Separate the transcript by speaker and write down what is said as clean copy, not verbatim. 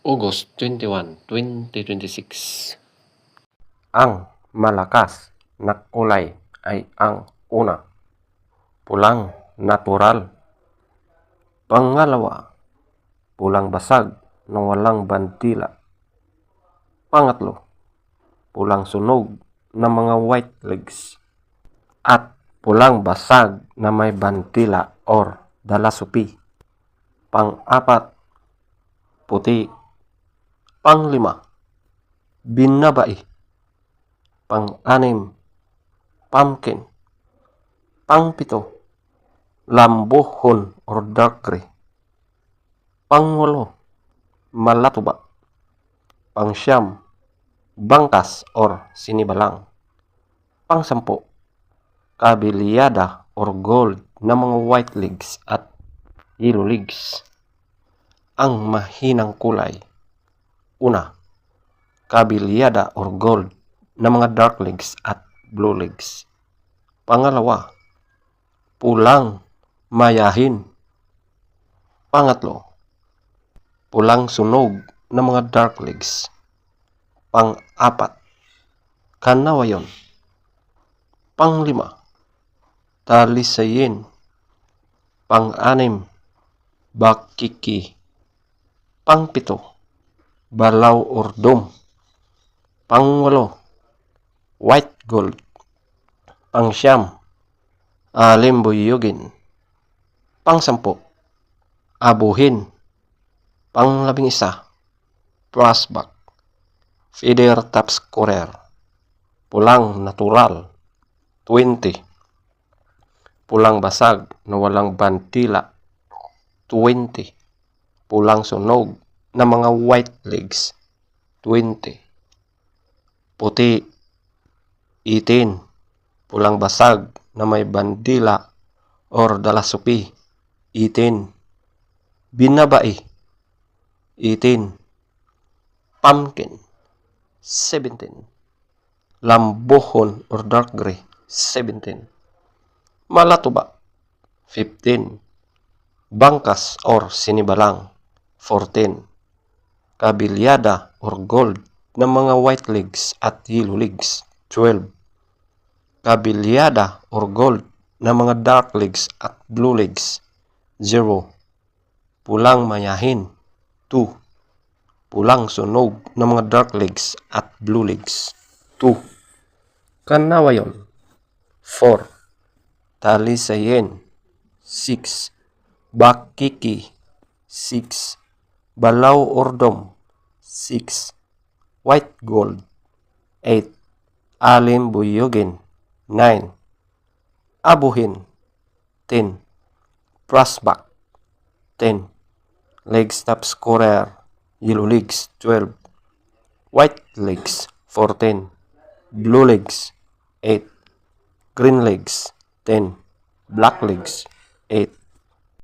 Speaker 1: August 21, 2026.
Speaker 2: Ang malakas na kulay ay ang una, pulang natural. Pangalawa, pulang basag na walang bandila. Pangatlo, pulang sunog na mga white legs. At pulang basag na may bandila or dalasupi. Pang-apat, puti. Panglima, binabai. Pang-anim, pumpkin. Pang-pito, lambuhon or dark gray. Pang-walo, malatuba. Pang-siyam, bangkas or sinibalang. Pang-sampo, kabiliyada or gold na mga white legs at yellow legs. Ang mahinang kulay: una, kabiliyada or gold na mga dark legs at blue legs. Pangalawa, pulang mayahin. Pangatlo, pulang sunog na mga dark legs. Pang-apat, kanawayon. Panglima, talisayin. Pang-anim, bakiki. Pang-pito, balaw or dome. Pang-walo, white gold. Pang-siyam, alimbuyugin. Pang-sampo, abuhin. Pang-labing-isa, prospect. Feather top scorer, pulang natural. 20, pulang basag na walang bandila. 20, pulang sunog na mga white legs. 20, puti. 18, pulang basag na may bandila or dalasupi. 18, binabai. 18, pumpkin. 17, lambuhon or dark gray. 17, malatuba. 15, bangkas or sinibalang. 14, kabiliyada or gold na mga white legs at yellow legs. 12, kabiliyada or gold na mga dark legs at blue legs. 0, pulang mayahin. 2, pulang sunog na mga dark legs at blue legs. 2, kanawayon. 4, talisayin. 6, bakiki. 6, balaw or dome. 6, white gold. 8, alimbuyugin. 9, abuhin. 10, prospect. 10, legs top scorer, yellow legs. 12, white legs. 14, blue legs. 8, green legs. 10, black legs. 8,